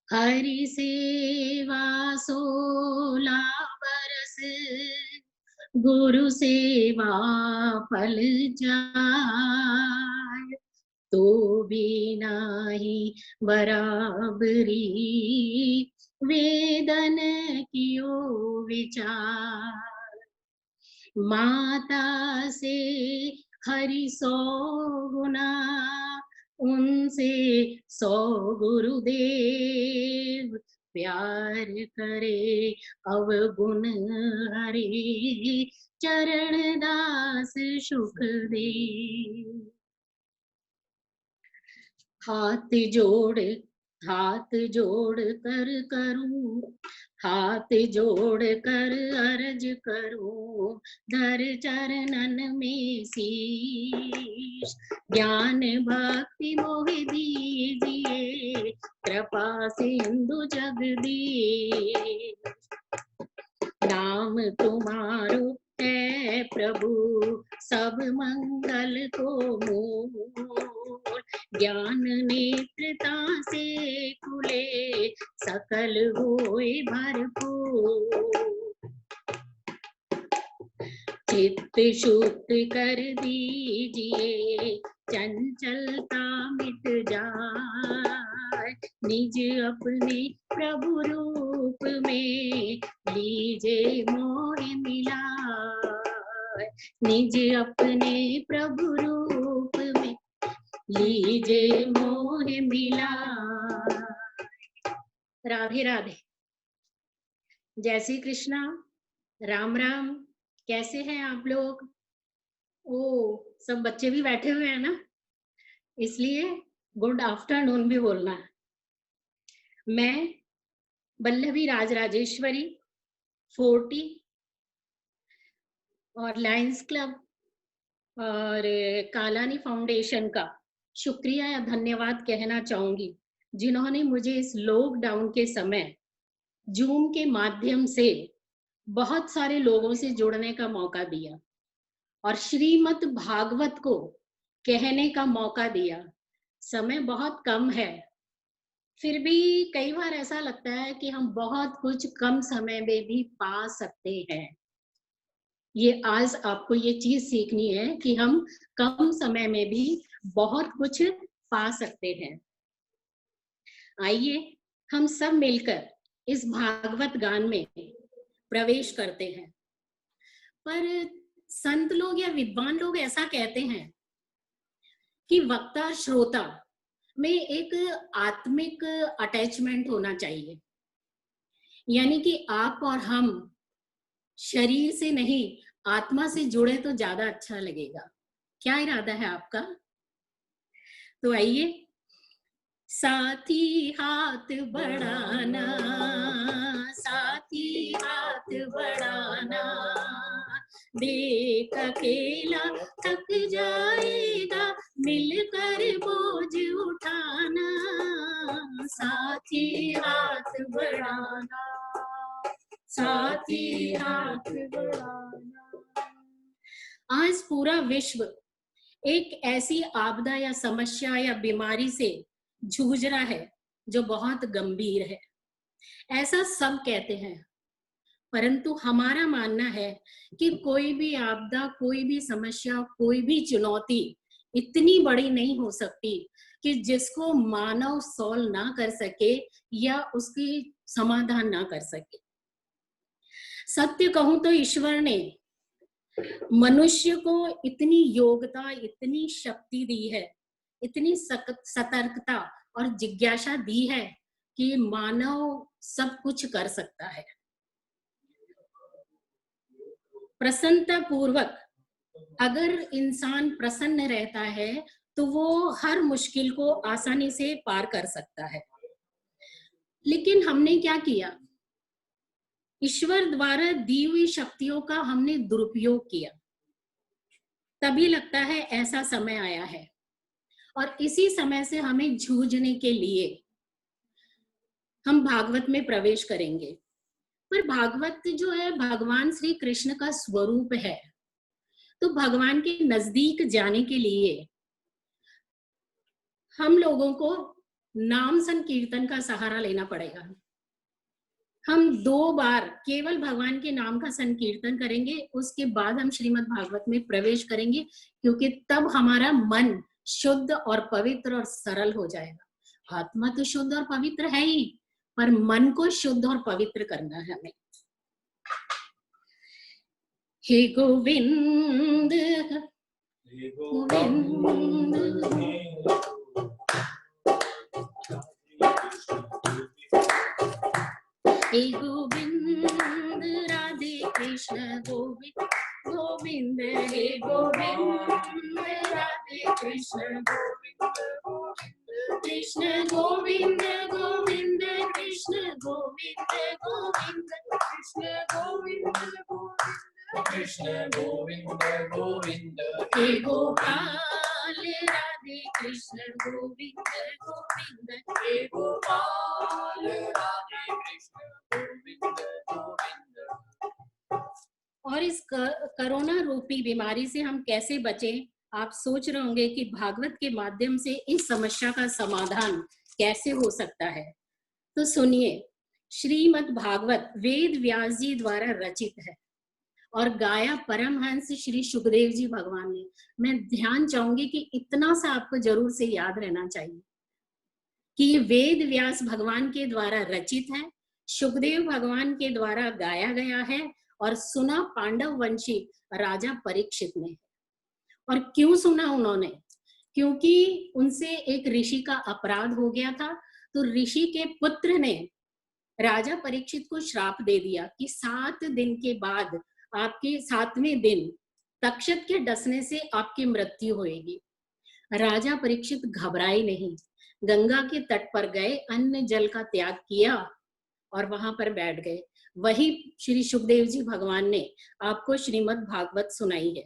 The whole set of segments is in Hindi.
हरि सेवा 16 बरस, गुरु सेवा फल जाय। तो भी नाही बराबरी, वेदन कियो विचार। माता से हरि 100 गुना, उनसे 100 गुरुदेव। प्यार करे अवगुण हरि, चरण दास सुखदेव। हाथ जोड़ हाथ जोड़ कर करूं, हाथ जोड़ कर अर्ज करूं, धर चरणन में शीश। ज्ञान भक्ति मोह दीजिए, कृपा सिंधु जगदीश। नाम तुम्हारो है प्रभु, सब मंगल को मूल। ज्ञान नेत्रता से खुले, सकल होए भरपूर। चित्त शुद्ध कर दीजिए, चंचलता मिट जाए। निज अपने प्रभु रूप में, लीजे मोह मिलाए। निज अपने प्रभु रूप में, लीजे मोह मिलाए। राधे राधे। जय श्री कृष्णा। राम राम। कैसे हैं आप लोग? ओ, सब बच्चे भी बैठे हुए हैं ना, इसलिए गुड आफ्टरनून भी बोलना है। मैं वल्लभी राजराजेश्वरी 40 और लायंस क्लब और कालानी फाउंडेशन का शुक्रिया या धन्यवाद कहना चाहूंगी, जिन्होंने मुझे इस लॉकडाउन के समय जूम के माध्यम से बहुत सारे लोगों से जुड़ने का मौका दिया और श्रीमद् भागवत को कहने का मौका दिया। समय बहुत कम है, फिर भी कई बार ऐसा लगता है कि हम बहुत कुछ कम समय में भी पा सकते हैं। ये आज आपको ये चीज सीखनी है कि हम कम समय में भी बहुत कुछ पा सकते हैं। आइए हम सब मिलकर इस भागवत गान में प्रवेश करते हैं। पर संत लोग या विद्वान लोग ऐसा कहते हैं कि वक्ता श्रोता में एक आत्मिक अटैचमेंट होना चाहिए, यानी कि आप और हम शरीर से नहीं आत्मा से जुड़े तो ज्यादा अच्छा लगेगा। क्या इरादा है आपका? तो आइए। साथी हाथ बढ़ाना, साथी हाथ बढ़ाना, देख अकेला थक जाएगा, मिलकर बोझ उठाना। साथी हाथ बढ़ाना, साथी हाथ बढ़ाना। आज पूरा विश्व एक ऐसी आपदा या समस्या या बीमारी से जूझ रहा है जो बहुत गंभीर है, ऐसा सब कहते हैं। परंतु हमारा मानना है कि कोई भी आपदा, कोई भी समस्या, कोई भी चुनौती इतनी बड़ी नहीं हो सकती कि जिसको मानव सॉल्व ना कर सके या उसकी समाधान ना कर सके। सत्य कहूं तो ईश्वर ने मनुष्य को इतनी योग्यता, इतनी शक्ति दी है, इतनी सतर्कता और जिज्ञासा दी है कि मानव सब कुछ कर सकता है। प्रसन्नता पूर्वक अगर इंसान प्रसन्न रहता है तो वो हर मुश्किल को आसानी से पार कर सकता है। लेकिन हमने क्या किया? ईश्वर द्वारा दी हुई शक्तियों का हमने दुरुपयोग किया, तभी लगता है ऐसा समय आया है। और इसी समय से हमें जूझने के लिए हम भागवत में प्रवेश करेंगे। पर भागवत जो है भगवान श्री कृष्ण का स्वरूप है, तो भगवान के नजदीक जाने के लिए हम लोगों को नाम संकीर्तन का सहारा लेना पड़ेगा। हम 2 बार केवल भगवान के नाम का संकीर्तन करेंगे, उसके बाद हम श्रीमद् भागवत में प्रवेश करेंगे, क्योंकि तब हमारा मन शुद्ध और पवित्र और सरल हो जाएगा। आत्मा तो शुद्ध और पवित्र है ही, पर मन को शुद्ध और पवित्र करना है हमें। हे गोविंद गोविंद, हे गोविंद राधे कृष्ण गोविंद गोविंद, हे गोविंद राधे कृष्ण गोविंद कृष्ण गोविंद गोविंद कृष्ण गोविंद गोविंद कृष्ण गोविंद कृष्ण गोविंद गोविंद, हे गोपाल राधे कृष्ण गोविंद गोविंद, हे गोपाल राधे कृष्ण गोविंद गोविंद। और इस कोरोना रूपी बीमारी से हम कैसे बचें? आप सोच रहे होंगे कि भागवत के माध्यम से इस समस्या का समाधान कैसे हो सकता है। तो सुनिए, श्रीमद् भागवत वेद व्यास जी द्वारा रचित है और गाया परमहंस श्री सुखदेव जी भगवान ने। मैं ध्यान चाहूंगी कि इतना सा आपको जरूर से याद रहना चाहिए कि ये वेद व्यास भगवान के द्वारा रचित है, सुखदेव भगवान के द्वारा गाया गया है और सुना पांडव वंशी राजा परीक्षित ने। और क्यों सुना उन्होंने? क्योंकि उनसे एक ऋषि का अपराध हो गया था, तो ऋषि के पुत्र ने राजा परीक्षित को श्राप दे दिया कि 7 दिन के बाद, आपके 7वें दिन तक्षक के डसने से आपकी मृत्यु होगी। राजा परीक्षित घबराए नहीं, गंगा के तट पर गए, अन्न जल का त्याग किया और वहां पर बैठ गए। वही श्री सुखदेव जी भगवान ने आपको श्रीमद् भागवत सुनाई है।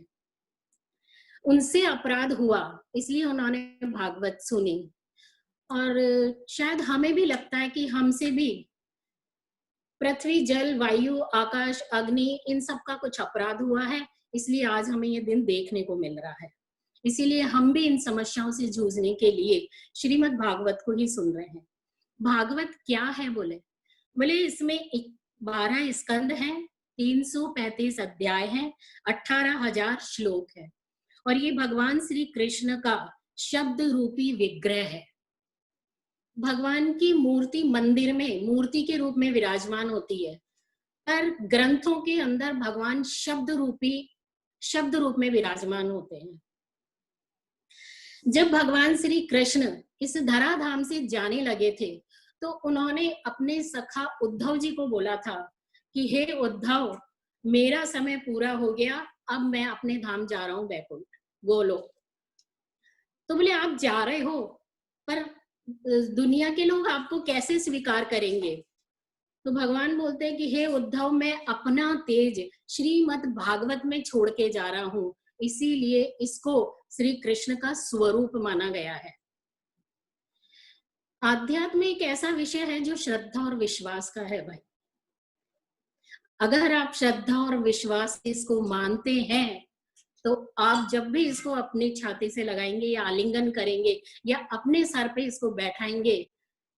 उनसे अपराध हुआ, इसलिए उन्होंने भागवत सुनी। और शायद हमें भी लगता है कि हमसे भी पृथ्वी, जल, वायु, आकाश, अग्नि, इन सब का कुछ अपराध हुआ है, इसलिए आज हमें ये दिन देखने को मिल रहा है। इसीलिए हम भी इन समस्याओं से जूझने के लिए श्रीमद् भागवत को ही सुन रहे हैं। भागवत क्या है? बोले इसमें 12 स्कंद हैं, 335 अध्याय हैं, 18,000 श्लोक है और ये भगवान श्री कृष्ण का शब्द रूपी विग्रह है। भगवान की मूर्ति मंदिर में मूर्ति के रूप में विराजमान होती है, पर ग्रंथों के अंदर भगवान शब्द रूप में विराजमान होते हैं। जब भगवान श्री कृष्ण इस धराधाम से जाने लगे थे, तो उन्होंने अपने सखा उद्धव जी को बोला था कि हे उद्धव, मेरा समय पूरा हो गया, अब मैं अपने धाम जा रहा हूं, बैकुंठ गोलोक। तो बोले आप जा रहे हो, पर दुनिया के लोग आपको कैसे स्वीकार करेंगे? तो भगवान बोलते हैं कि हे उद्धव, मैं अपना तेज श्रीमद् भागवत में छोड़ के जा रहा हूं, इसीलिए इसको श्री कृष्ण का स्वरूप माना गया है। आध्यात्म एक ऐसा विषय है जो श्रद्धा और विश्वास का है भाई। अगर आप श्रद्धा और विश्वास से इसको मानते हैं, तो आप जब भी इसको अपनी छाती से लगाएंगे या आलिंगन करेंगे या अपने सर पे इसको बैठाएंगे,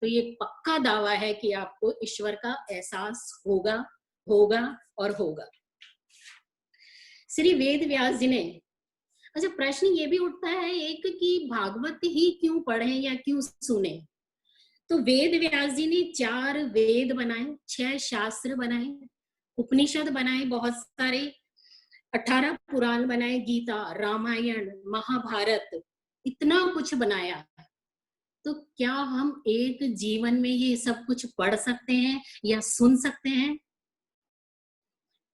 तो ये पक्का दावा है कि आपको ईश्वर का एहसास होगा होगा और होगा। श्री वेद व्यास जी ने, अच्छा प्रश्न ये भी उठता है एक कि भागवत ही क्यों पढ़े या क्यों सुने? तो वेद व्यास जी ने 4 वेद बनाए, 6 शास्त्र बनाए, उपनिषद बनाए बहुत सारे, 18 पुराण बनाए, गीता, रामायण, महाभारत, इतना कुछ बनाया। तो क्या हम एक जीवन में ये सब कुछ पढ़ सकते हैं या सुन सकते हैं?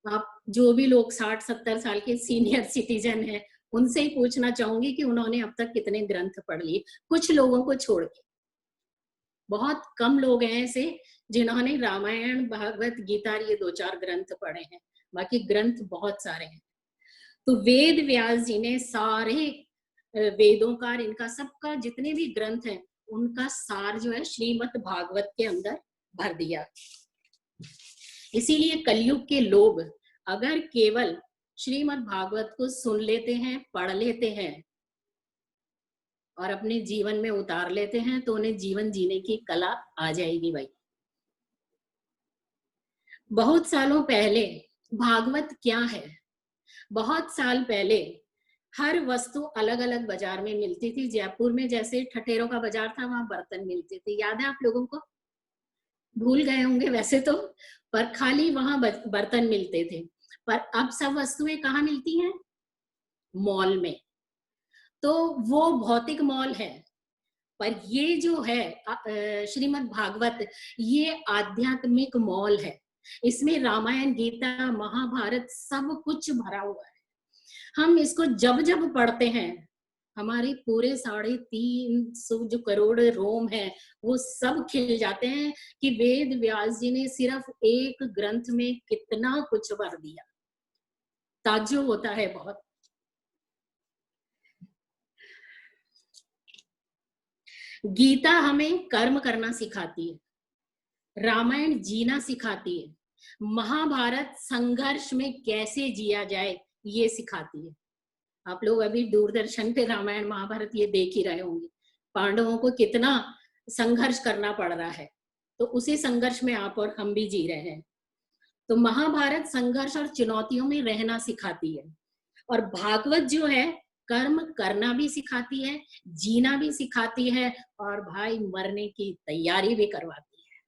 आप जो भी लोग 60-70 साल के सीनियर सिटीजन हैं, उनसे ही पूछना चाहूंगी कि उन्होंने अब तक कितने ग्रंथ पढ़ लिए, कुछ लोगों को छोड़ के। बहुत कम लोग हैं ऐसे जिन्होंने रामायण, भागवत, गीता, ये 2-4 ग्रंथ पढ़े हैं, बाकी ग्रंथ बहुत सारे हैं। तो वेद व्यास जी ने सारे वेदों का, इनका सबका जितने भी ग्रंथ हैं, उनका सार जो है श्रीमद् भागवत के अंदर भर दिया। इसीलिए कलयुग के लोग अगर केवल श्रीमद् भागवत को सुन लेते हैं, पढ़ लेते हैं और अपने जीवन में उतार लेते हैं तो उन्हें जीवन जीने की कला आ जाएगी भाई। बहुत सालों पहले भागवत क्या है, बहुत साल पहले हर वस्तु अलग अलग बाजार में मिलती थी। जयपुर में जैसे ठठेरों का बाजार था, वहां बर्तन मिलते थे, याद है आप लोगों को? भूल गए होंगे वैसे तो, पर खाली वहां बर्तन मिलते थे। पर अब सब वस्तुएं कहाँ मिलती हैं? मॉल में। तो वो भौतिक मॉल है, पर ये जो है श्रीमद् भागवत, ये आध्यात्मिक मॉल है। इसमें रामायण, गीता, महाभारत सब कुछ भरा हुआ है। हम इसको जब जब पढ़ते हैं, हमारे पूरे 350 जो करोड़ रोम है वो सब खिल जाते हैं कि वेद व्यास जी ने सिर्फ एक ग्रंथ में कितना कुछ भर दिया। ताज्जुब होता है बहुत। गीता हमें कर्म करना सिखाती है, रामायण जीना सिखाती है, महाभारत संघर्ष में कैसे जिया जाए ये सिखाती है। आप लोग अभी दूरदर्शन पे रामायण महाभारत ये देख ही रहे होंगे, पांडवों को कितना संघर्ष करना पड़ रहा है, तो उसी संघर्ष में आप और हम भी जी रहे हैं। तो महाभारत संघर्ष और चुनौतियों में रहना सिखाती है, और भागवत जो है कर्म करना भी सिखाती है, जीना भी सिखाती है, और भाई मरने की तैयारी भी करवाती है।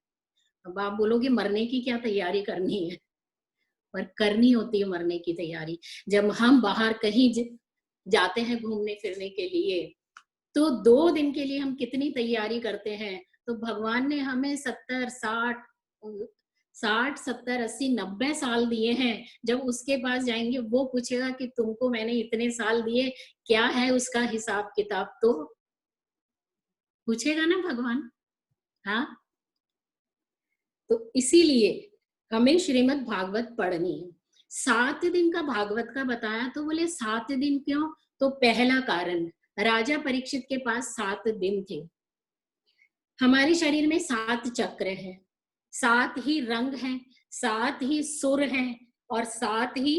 अब आप बोलोगे मरने की क्या तैयारी करनी है, पर करनी होती है मरने की तैयारी। जब हम बाहर कहीं जाते हैं घूमने फिरने के लिए, तो 2 दिन के लिए हम कितनी तैयारी करते हैं। तो भगवान ने हमें 70, 60, 70, 80, 90 साल दिए हैं। जब उसके पास जाएंगे वो पूछेगा कि तुमको मैंने इतने साल दिए, क्या है उसका हिसाब किताब, तो पूछेगा ना भगवान। हाँ, तो इसीलिए हमें श्रीमद् भागवत पढ़नी है। 7 दिन का भागवत का बताया, तो बोले 7 दिन क्यों? तो पहला कारण, राजा परीक्षित के पास 7 दिन थे। हमारे शरीर में 7 चक्र हैं, 7 ही रंग हैं, 7 ही सुर हैं, और 7 ही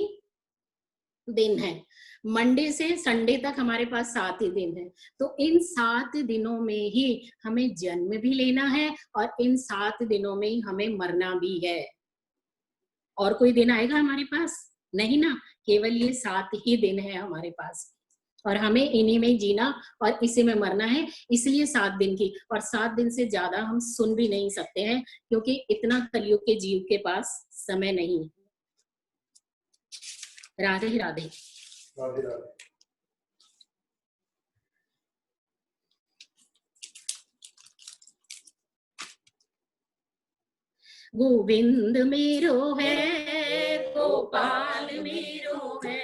दिन है। मंडे से संडे तक हमारे पास 7 ही दिन है। तो इन 7 दिनों में ही हमें जन्म भी लेना है, और इन 7 दिनों में ही हमें मरना भी है। और कोई दिन आएगा हमारे पास? नहीं ना, केवल ये 7 ही दिन है हमारे पास, और हमें इन्हीं में जीना और इसी में मरना है। इसलिए 7 दिन की, और 7 दिन से ज्यादा हम सुन भी नहीं सकते हैं, क्योंकि इतना कलयुग के जीव के पास समय नहीं। राधे राधे। राधे राधे। गोविंद मेरो है, गोपाल मेरो है,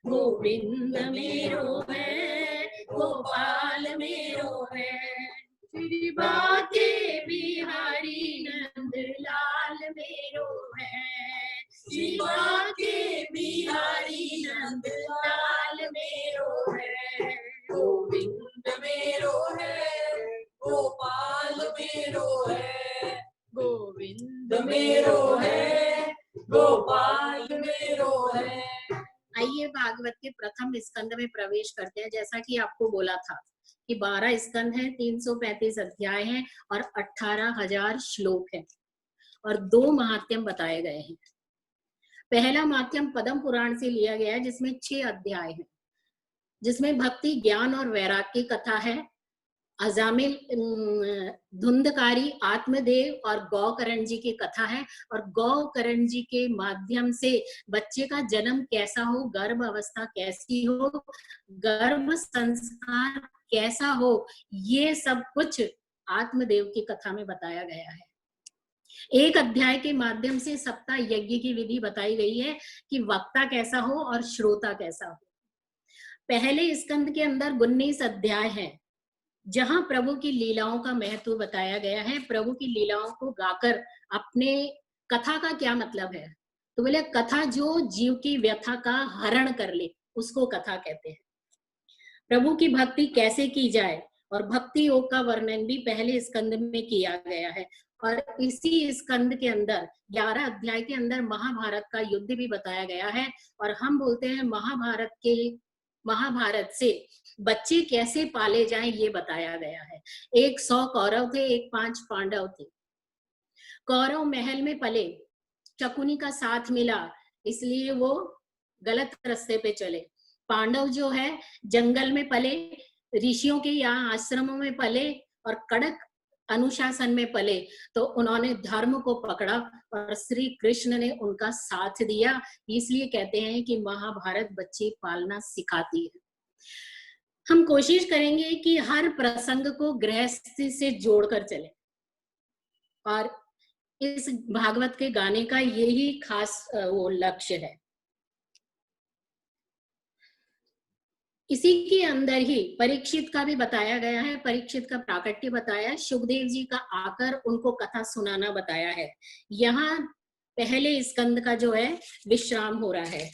गोविंद मेरो है, गोपाल मेरो है, श्री बाके बिहारी नंद लाल मेरो है, श्री बाके बिहारी नंद लाल मेरो है, गोविंद मेरो है, गोपाल मेरो है, गोविंद मेरो है, गोपाल मेरो है। आइए भागवत के प्रथम स्कंद में प्रवेश करते हैं। जैसा कि आपको बोला था कि 12 स्कंद हैं, 335 अध्याय हैं, और 18,000 श्लोक हैं, और 2 महात्म्य बताए गए हैं। पहला महात्म्य पद्म पुराण से लिया गया है, जिसमें 6 अध्याय हैं, जिसमें भक्ति, ज्ञान और वैराग्य की कथा है। अजामिल, धुंधकारी, आत्मदेव और गौकरण जी की कथा है, और गौकरण जी के माध्यम से बच्चे का जन्म कैसा हो, गर्भ अवस्था कैसी हो, गर्भ संस्कार कैसा हो, ये सब कुछ आत्मदेव की कथा में बताया गया है। एक अध्याय के माध्यम से सप्ताह यज्ञ की विधि बताई गई है कि वक्ता कैसा हो और श्रोता कैसा हो। पहले स्कंद के अंदर 19 अध्याय है, जहां प्रभु की लीलाओं का महत्व बताया गया है। प्रभु की लीलाओं को गाकर अपने, कथा का क्या मतलब है, तो बोले कथा जो जीव की व्यथा का हरण कर ले, उसको कथा कहते हैं। प्रभु की भक्ति कैसे की जाए, और भक्ति योग का वर्णन भी पहले स्कंद में किया गया है। और इसी स्कंद के अंदर 11 अध्याय के अंदर महाभारत का युद्ध भी बताया गया है। और हम बोलते हैं महाभारत के महाभारत से बच्चे कैसे पाले जाएं ये बताया गया है। 100 कौरव थे, 5 पांडव थे। कौरव महल में पले, शकुनी का साथ मिला, इसलिए वो गलत रास्ते पे चले। पांडव जो है जंगल में पले, ऋषियों के यहाँ आश्रमों में पले और कड़क अनुशासन में पले, तो उन्होंने धर्म को पकड़ा और श्री कृष्ण ने उनका साथ दिया। इसलिए कहते हैं कि महाभारत बच्चे पालना सिखाती है। हम कोशिश करेंगे कि हर प्रसंग को गृहस्थी से जोड़कर चले, और इस भागवत के गाने का यही खास वो लक्ष्य है। इसी के अंदर ही परीक्षित का भी बताया गया है, परीक्षित का प्राकट्य बताया, सुखदेव जी का आकर उनको कथा सुनाना बताया है। यहाँ पहले स्कंद का जो है विश्राम हो रहा है।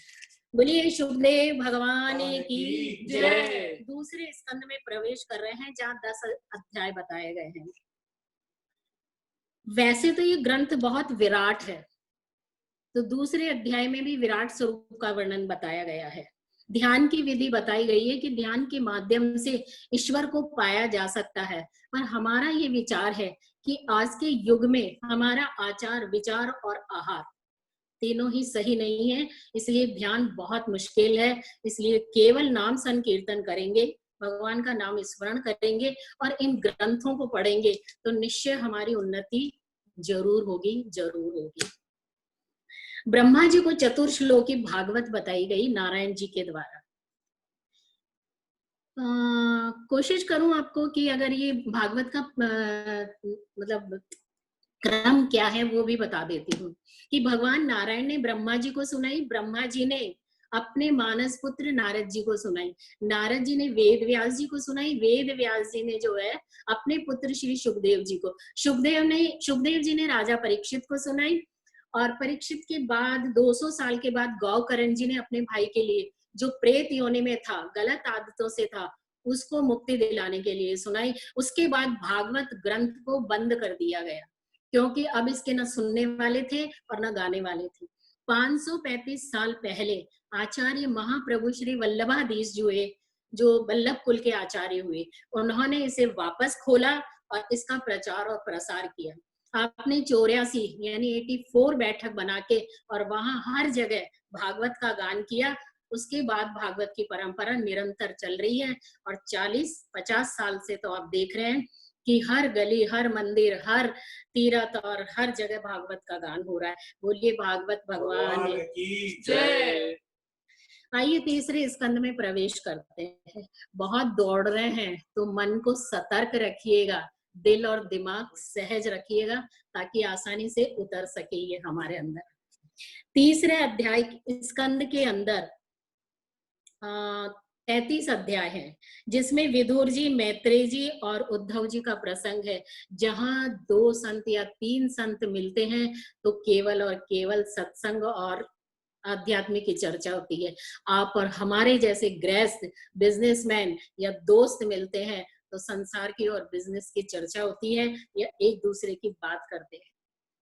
बोलिए सुखदेव भगवान की जय। दूसरे स्कंद में प्रवेश कर रहे हैं जहाँ 10 अध्याय बताए गए हैं। वैसे तो ये ग्रंथ बहुत विराट है, तो दूसरे अध्याय में भी विराट स्वरूप का वर्णन बताया गया है। ध्यान की विधि बताई गई है कि ध्यान के माध्यम से ईश्वर को पाया जा सकता है। पर हमारा ये विचार है कि आज के युग में हमारा आचार, विचार और आहार तीनों ही सही नहीं है, इसलिए ध्यान बहुत मुश्किल है। इसलिए केवल नाम संकीर्तन करेंगे, भगवान का नाम स्मरण करेंगे और इन ग्रंथों को पढ़ेंगे तो निश्चय हमारी उन्नति जरूर होगी, जरूर होगी। ब्रह्मा जी को चतुर्श्लोकी भागवत बताई गई नारायण जी के द्वारा। कोशिश करूं आपको कि अगर ये भागवत का मतलब क्रम क्या है वो भी बता देती हूँ कि भगवान नारायण ने ब्रह्मा जी को सुनाई, ब्रह्मा जी ने अपने मानस पुत्र नारद जी को सुनाई, नारद जी ने वेद व्यास जी को सुनाई, वेद व्यास जी ने जो है अपने पुत्र श्री सुखदेव जी को, सुखदेव जी ने राजा परीक्षित को सुनाई, और परीक्षित के बाद 200 साल के बाद गौकर्ण जी ने अपने भाई के लिए जो प्रेत योनि में था, गलत आदतों से था, उसको मुक्ति दिलाने के लिए सुनाई। उसके बाद भागवत ग्रंथ को बंद कर दिया गया, क्योंकि अब इसके न सुनने वाले थे और न गाने वाले थे। 535 साल पहले आचार्य महाप्रभु श्री वल्लभाधीश जी हुए, जो वल्लभ कुल के आचार्य हुए, उन्होंने इसे वापस खोला और इसका प्रचार और प्रसार किया। आपने 84 यानी 84 बैठक बना के और वहां हर जगह भागवत का गान किया। उसके बाद भागवत की परंपरा निरंतर चल रही है और 40-50 साल से तो आप देख रहे हैं कि हर गली, हर मंदिर, हर तीर्थ और हर जगह भागवत का गान हो रहा है। बोलिए भागवत भगवान की जय। आइए तीसरे स्कंद में प्रवेश करते हैं। बहुत दौड़ रहे हैं तो मन को सतर्क रखिएगा, दिल और दिमाग सहज रखिएगा ताकि आसानी से उतर सके ये हमारे अंदर। तीसरे अध्याय स्कंद के अंदर 33 अध्याय है, जिसमें विदुर जी, मैत्रेय जी और उद्धव जी का प्रसंग है। जहां 2 संत या 3 संत मिलते हैं तो केवल और केवल सत्संग और आध्यात्मिक की चर्चा होती है। आप और हमारे जैसे गृहस्थ, बिजनेसमैन या दोस्त मिलते हैं तो संसार की और बिजनेस की चर्चा होती है या एक दूसरे की बात करते हैं।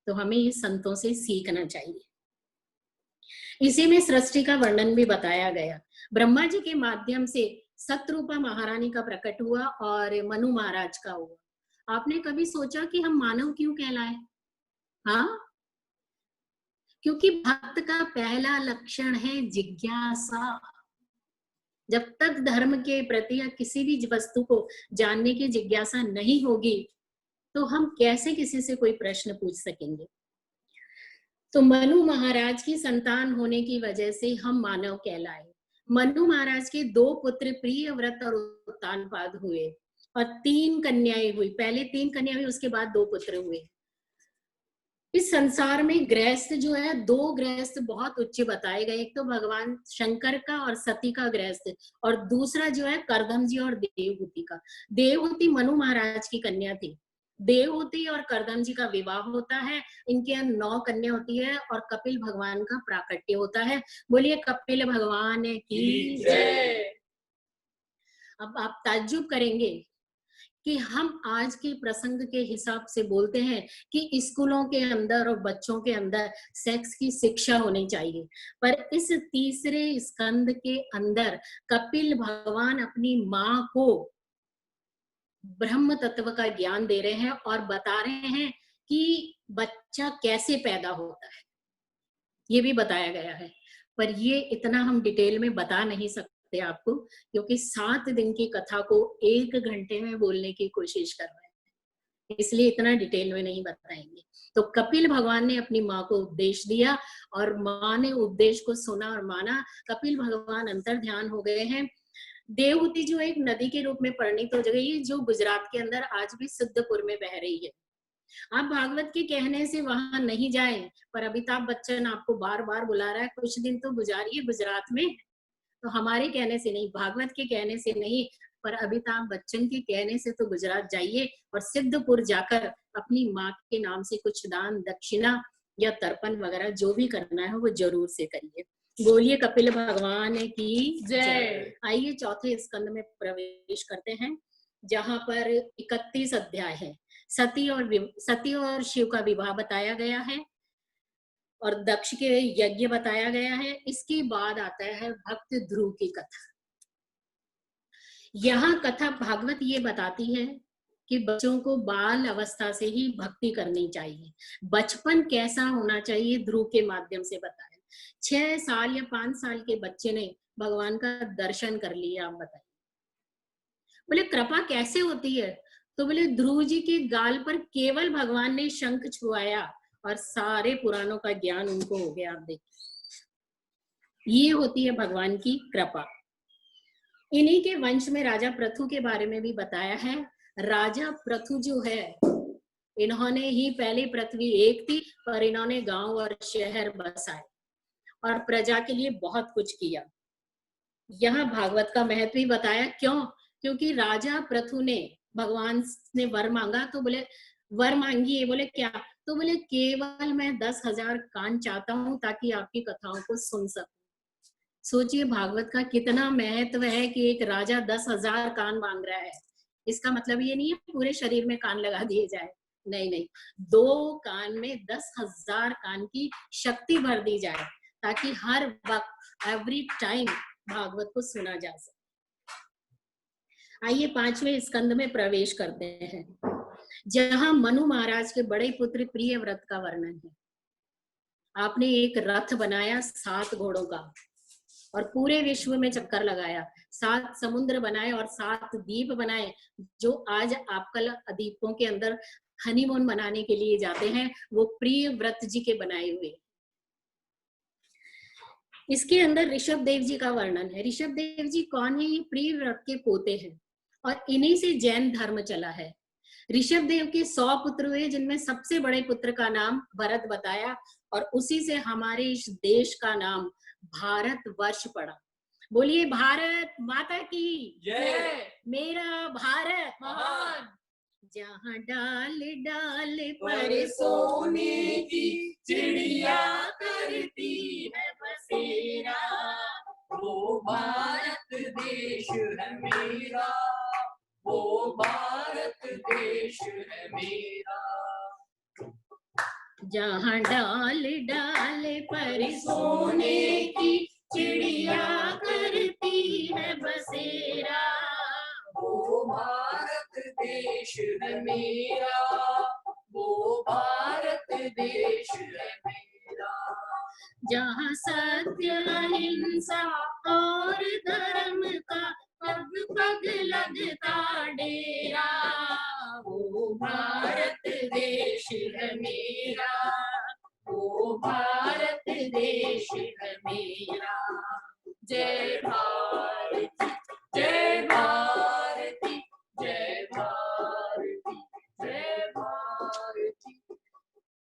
तो हमें ये संतों से सीखना चाहिए। इसी में सृष्टि का वर्णन भी बताया गया। ब्रह्मा जी के माध्यम से सतरूपा महारानी का प्रकट हुआ और मनु महाराज का हुआ। आपने कभी सोचा कि हम मानव क्यों कहलाए? हाँ, क्योंकि भक्त का पहला लक्षण है जिज्ञासा। जब तक धर्म के प्रति या किसी भी वस्तु को जानने की जिज्ञासा नहीं होगी तो हम कैसे किसी से कोई प्रश्न पूछ सकेंगे। तो मनु महाराज की संतान होने की वजह से हम मानव कहलाए। मनु महाराज के 2 पुत्र प्रियव्रत और उत्तानपाद हुए और 3 कन्याएं हुई। पहले 3 कन्याएं हुई, उसके बाद 2 पुत्र हुए। इस संसार में गृहस्थ जो है, 2 गृहस्थ बहुत उच्च बताए गए। एक तो भगवान शंकर का और सती का गृहस्थ, और दूसरा जो है करदम जी और देवहूति का। देवहूति मनु महाराज की कन्या थी। देवहूति और करदम जी का विवाह होता है, इनके यहाँ 9 कन्या होती है और कपिल भगवान का प्राकट्य होता है। बोलिए कपिल भगवान की जय। अब आप ताज्जुब करेंगे कि हम आज के प्रसंग के हिसाब से बोलते हैं कि स्कूलों के अंदर और बच्चों के अंदर सेक्स की शिक्षा होनी चाहिए, पर इस तीसरे स्कंद के अंदर कपिल भगवान अपनी माँ को ब्रह्म तत्व का ज्ञान दे रहे हैं और बता रहे हैं कि बच्चा कैसे पैदा होता है, ये भी बताया गया है। पर ये इतना हम डिटेल में बता नहीं सकते आपको, क्योंकि 7 दिन की कथा को 1 घंटे में बोलने की कोशिश कर रहे हैं, इसलिए इतना डिटेल में नहीं बताएंगे। तो कपिल भगवान ने अपनी माँ को उपदेश दिया और माँ ने उपदेश को सुना और माना। कपिल भगवान अंतर ध्यान हो गए हैं। देवहूति जो एक नदी के रूप में परिणित हो गई है, जो गुजरात के अंदर आज भी सिद्धपुर में बह रही है। आप भागवत के कहने से वहां नहीं जाएं, पर अमिताभ बच्चन आपको बार बार बुला रहा है, कुछ दिन तो गुजारिए गुजरात में। तो हमारे कहने से नहीं, भागवत के कहने से नहीं, पर अमिताभ बच्चन के कहने से तो गुजरात जाइए और सिद्धपुर जाकर अपनी माँ के नाम से कुछ दान दक्षिणा या तर्पण वगैरह जो भी करना है वो जरूर से करिए। बोलिए कपिल भगवान की जय। आइए चौथे स्कंद में प्रवेश करते हैं, जहां पर 31 अध्याय है। सती और शिव का विवाह बताया गया है और दक्ष के यज्ञ बताया गया है। इसके बाद आता है भक्त ध्रुव की कथा। यहाँ कथा भागवत ये बताती है कि बच्चों को बाल अवस्था से ही भक्ति करनी चाहिए। बचपन कैसा होना चाहिए ध्रुव के माध्यम से बताया। 6 साल या 5 साल के बच्चे ने भगवान का दर्शन कर लिया। आप बताइए, बोले कृपा कैसे होती है? तो बोले ध्रुव जी के गाल पर केवल भगवान ने शंख छुआया और सारे पुराणों का ज्ञान उनको हो गया। आप देखिए, ये होती है भगवान की कृपा। इन्हीं के वंश में राजा पृथु के बारे में भी बताया है। राजा पृथु जो है, इन्होंने ही पहले पृथ्वी एक थी, पर इन्होंने गांव और शहर बसाए और प्रजा के लिए बहुत कुछ किया। यहाँ भागवत का महत्व ही बताया। क्यों? क्योंकि राजा पृथु ने भगवान ने वर मांगा, तो बोले वर मांगिए। बोले क्या? तो बोले केवल मैं 10,000 कान चाहता हूँ ताकि आपकी कथाओं को सुन सकूं। सोचिए भागवत का कितना महत्व है कि एक राजा 10,000 कान मांग रहा है। इसका मतलब ये नहीं है पूरे शरीर में कान लगा दिए जाए, नहीं नहीं, 2 कान में 10,000 कान की शक्ति भर दी जाए ताकि हर वक्त एवरी टाइम भागवत को सुना जा सके। आइए 5वें स्कंद में प्रवेश करते हैं, जहां मनु महाराज के बड़े पुत्र प्रिय व्रत का वर्णन है। आपने एक रथ बनाया 7 घोड़ों का और पूरे विश्व में चक्कर लगाया। 7 समुद्र बनाए और 7 द्वीप बनाए, जो आज आपकल द्वीपों के अंदर हनीमून मनाने के लिए जाते हैं, वो प्रिय व्रत जी के बनाए हुए। इसके अंदर ऋषभ देव जी का वर्णन है। ऋषभ देव जी कौन है? ये प्रिय व्रत के पोते हैं और इन्हीं से जैन धर्म चला है। ऋषभ देव के 100 पुत्र हुए, जिनमें सबसे बड़े पुत्र का नाम भरत बताया और उसी से हमारे इस देश का नाम भारत वर्ष पड़ा। बोलिए भारत माता की जय। मेरा भारत महान, जहाँ डाल डाल पर सोने की चिड़िया करती है बसेरा, वो भारत देश है मेरा, वो भारत देश है मेरा। जहाँ डाल डाल पर सोने की चिड़िया करती है बसेरा, वो भारत देश है मेरा, वो भारत देश है मेरा। जहाँ सत्य अहिंसा और धर्म का पग पग लगता डेरा, वो भारत देश है मेरा, वो भारत देश है मेरा। जय भारती जय भारती जय भारती जय भारती।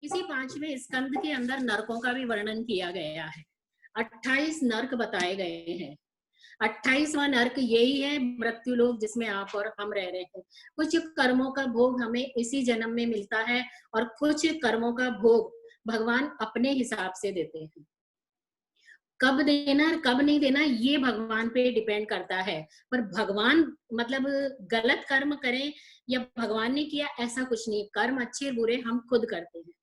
इसी 5वें स्कंद के अंदर नरकों का भी वर्णन किया गया है। 28 नरक बताए गए हैं। 28वां नरक यही है मृत्यु लोक, जिसमें आप और हम रह रहे हैं। कुछ कर्मों का भोग हमें इसी जन्म में मिलता है और कुछ कर्मों का भोग भगवान अपने हिसाब से देते हैं। कब देना और कब नहीं देना ये भगवान पे डिपेंड करता है, पर भगवान मतलब गलत कर्म करें या भगवान ने किया ऐसा कुछ नहीं, कर्म अच्छे बुरे हम खुद करते हैं।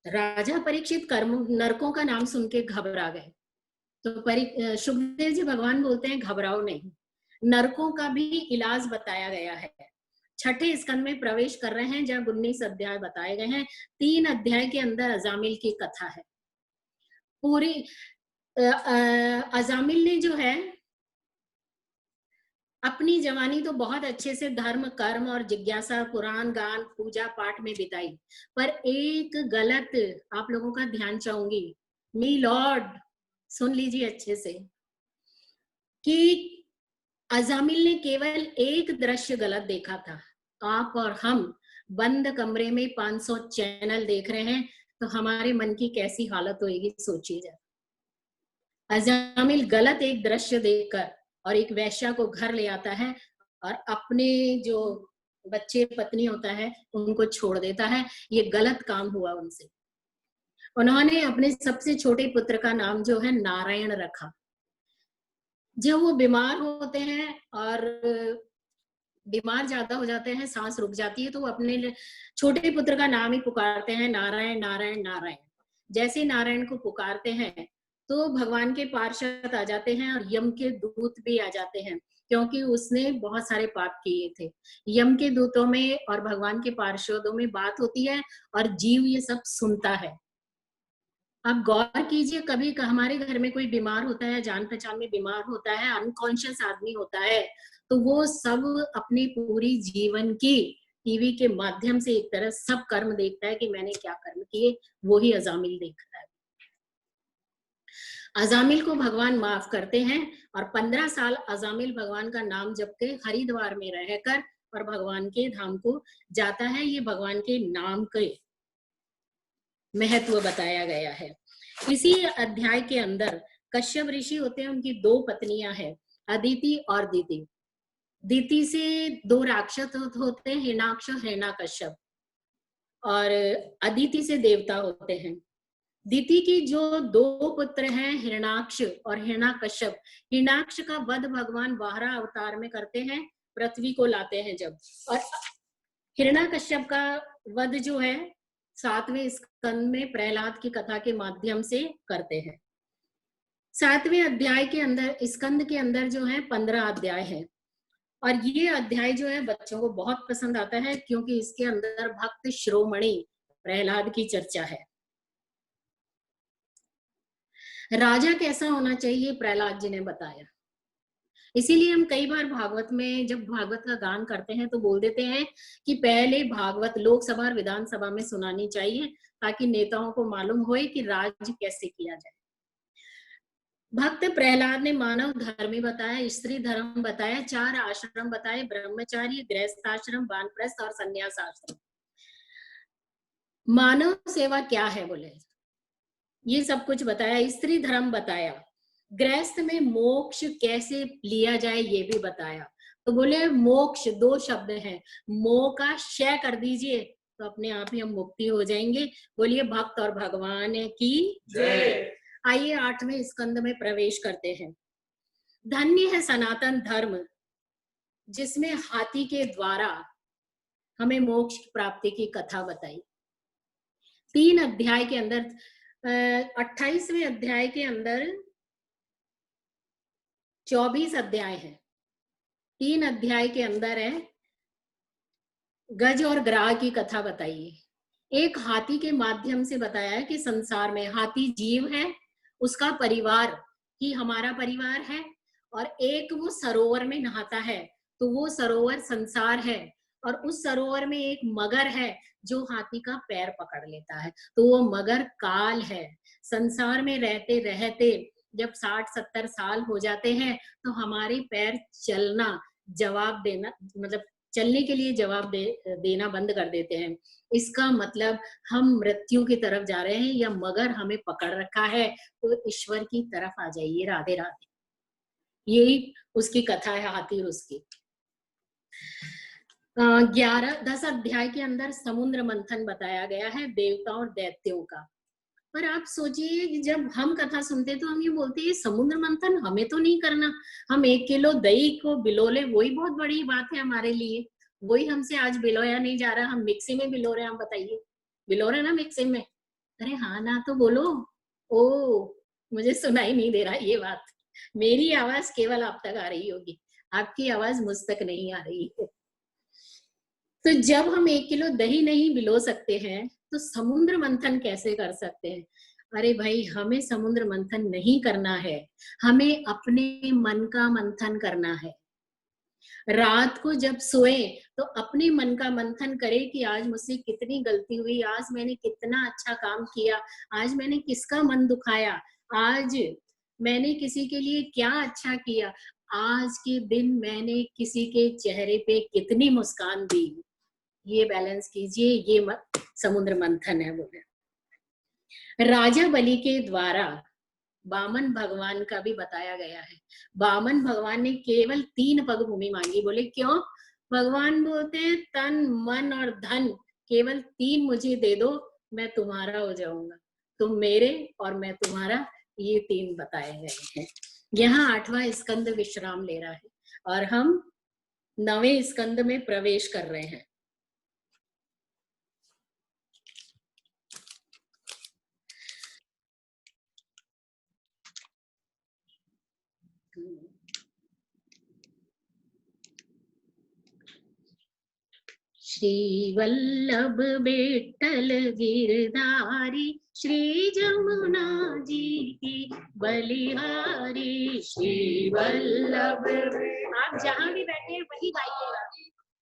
राजा परीक्षित कर्म नरकों का नाम सुन के घबरा गए, तो सुखदेव जी भगवान बोलते हैं घबराओ नहीं, नरकों का भी इलाज बताया गया है। छठे स्कंद में प्रवेश कर रहे हैं जब 19 अध्याय बताए गए हैं। 3 अध्याय के अंदर अजामिल की कथा है। पूरी अजामिल ने जो है अपनी जवानी तो बहुत अच्छे से धर्म कर्म और जिज्ञासा पुराण गान पूजा पाठ में बिताई, पर एक गलत आप लोगों का ध्यान चाहूंगी, मी लॉर्ड सुन लीजिए अच्छे से, कि अजामिल ने केवल एक दृश्य गलत देखा था। आप और हम बंद कमरे में 500 चैनल देख रहे हैं, तो हमारे मन की कैसी हालत होगी सोचिए जरा। अजामिल गलत एक दृश्य देखकर और एक वैश्या को घर ले आता है और अपने जो बच्चे पत्नी होता है उनको छोड़ देता है। ये गलत काम हुआ उनसे। उन्होंने अपने सबसे छोटे पुत्र का नाम जो है नारायण रखा। जब वो बीमार होते हैं और बीमार ज्यादा हो जाते हैं, सांस रुक जाती है, तो वो अपने छोटे पुत्र का नाम ही पुकारते हैं, नारायण नारायण नारायण। जैसे नारायण को पुकारते हैं तो भगवान के पार्षद आ जाते हैं और यम के दूत भी आ जाते हैं, क्योंकि उसने बहुत सारे पाप किए थे। यम के दूतों में और भगवान के पार्षदों में बात होती है और जीव ये सब सुनता है। आप गौर कीजिए, कभी हमारे घर में कोई बीमार होता है, जान पहचान में बीमार होता है, अनकॉन्शियस आदमी होता है, तो वो सब अपनी पूरी जीवन की टीवी के माध्यम से एक तरह सब कर्म देखता है कि मैंने क्या कर्म किए, वो ही अजामिल देखता है। अजामिल को भगवान माफ करते हैं और 15 साल अजामिल भगवान का नाम जप के हरिद्वार में रहकर और भगवान के धाम को जाता है। ये भगवान के नाम के महत्व बताया गया है। इसी अध्याय के अंदर कश्यप ऋषि होते हैं, उनकी 2 पत्नियां हैं, अदिति और दीति। दीति से 2 राक्षस होते हैं, हिरणाक्ष हिरण्यकश्यप, और अदिति से देवता होते हैं। दीति की जो 2 पुत्र हैं हिरणाक्ष और हिरण्यकश्यप, हिरणाक्ष का वध भगवान बारह अवतार में करते हैं, पृथ्वी को लाते हैं जब, और हिरण्यकश्यप का वध जो है 7वें स्कंद में प्रहलाद की कथा के माध्यम से करते हैं। 7वें अध्याय के अंदर स्कंद के अंदर जो है 15 अध्याय है, और ये अध्याय जो है बच्चों को बहुत पसंद आता है, क्योंकि इसके अंदर भक्त शिरोमणि प्रहलाद की चर्चा है। राजा कैसा होना चाहिए प्रहलाद जी ने बताया। इसीलिए हम कई बार भागवत में जब भागवत का गान करते हैं तो बोल देते हैं कि पहले भागवत लोकसभा और विधानसभा में सुनानी चाहिए, ताकि नेताओं को मालूम होए कि राज कैसे किया जाए। भक्त प्रहलाद ने मानव धर्म बताया, स्त्री धर्म बताया, 4 आश्रम बताए, ब्रह्मचारी, गृहस्थाश्रम, वानप्रस्थ और संन्यास आश्रम। मानव सेवा क्या है बोले, ये सब कुछ बताया। स्त्री धर्म बताया, गृहस्थ में मोक्ष कैसे लिया जाए ये भी बताया। तो बोले मोक्ष 2 शब्द हैं, मो का क्षय कर दीजिए तो अपने आप ही हम मुक्ति हो जाएंगे। बोलिए भक्त और भगवान की जय। आइए 8वें स्कंद में प्रवेश करते हैं। धन्य है सनातन धर्म, जिसमें हाथी के द्वारा हमें मोक्ष प्राप्ति की कथा बताई। 3 अध्याय के अंदर 28वें अध्याय के अंदर 24 अध्याय है। 3 अध्याय के अंदर है गज और ग्राह की कथा बताइए। एक हाथी के माध्यम से बताया है कि संसार में हाथी जीव है, उसका परिवार ही हमारा परिवार है, और एक वो सरोवर में नहाता है, तो वो सरोवर संसार है, और उस सरोवर में एक मगर है जो हाथी का पैर पकड़ लेता है, तो वो मगर काल है। संसार में रहते रहते जब 60-70 साल हो जाते हैं तो हमारे पैर चलना जवाब देना मतलब चलने के लिए जवाब देना बंद कर देते हैं। इसका मतलब हम मृत्यु की तरफ जा रहे हैं, या मगर हमें पकड़ रखा है, तो ईश्वर की तरफ आ जाइए। राधे राधे। यही उसकी कथा है, हाथी और उसकी। 10 अध्याय के अंदर समुद्र मंथन बताया गया है, देवताओं और दैत्यों का। पर आप सोचिए कि जब हम कथा सुनते तो हम ये बोलते हैं समुद्र मंथन हमें तो नहीं करना, हम 1 किलो दही को बिलोले वही बहुत बड़ी बात है हमारे लिए, वही हमसे आज बिलोया नहीं जा रहा, हम मिक्सी में बिलो रहे हैं, हम बताइए बिलो रहे ना मिक्सी में? अरे हाँ ना तो बोलो। ओ, मुझे सुनाई नहीं दे रहा ये बात, मेरी आवाज केवल आप तक आ रही होगी, आपकी आवाज मुझ तक नहीं आ रही है। तो जब हम 1 किलो दही नहीं बिलो सकते हैं तो समुद्र मंथन कैसे कर सकते हैं? अरे भाई, हमें समुद्र मंथन नहीं करना है, हमें अपने मन का मंथन करना है। रात को जब सोए तो अपने मन का मंथन करें कि आज मुझसे कितनी गलती हुई, आज मैंने कितना अच्छा काम किया, आज मैंने किसका मन दुखाया, आज मैंने किसी के लिए क्या अच्छा किया, आज के दिन मैंने किसी के चेहरे पे कितनी मुस्कान दी। ये बैलेंस कीजिए, ये समुद्र मंथन है। बोले राजा बलि के द्वारा वामन भगवान का भी बताया गया है। वामन भगवान ने केवल 3 पग भूमि मांगी। बोले क्यों? भगवान बोलते हैं तन मन और धन केवल 3 मुझे दे दो, मैं तुम्हारा हो जाऊंगा, तुम मेरे और मैं तुम्हारा, ये 3 बताए गए हैं। यहाँ 8वां स्कंद विश्राम ले रहा है और हम 9वें स्कंद में प्रवेश कर रहे हैं। श्री वल्लभ विठ्ठल गिरधारी, श्री जमुना जी की बलिहारी, श्री वल्लभ। आप जहाँ भी बैठे हैं वही गाइएगा।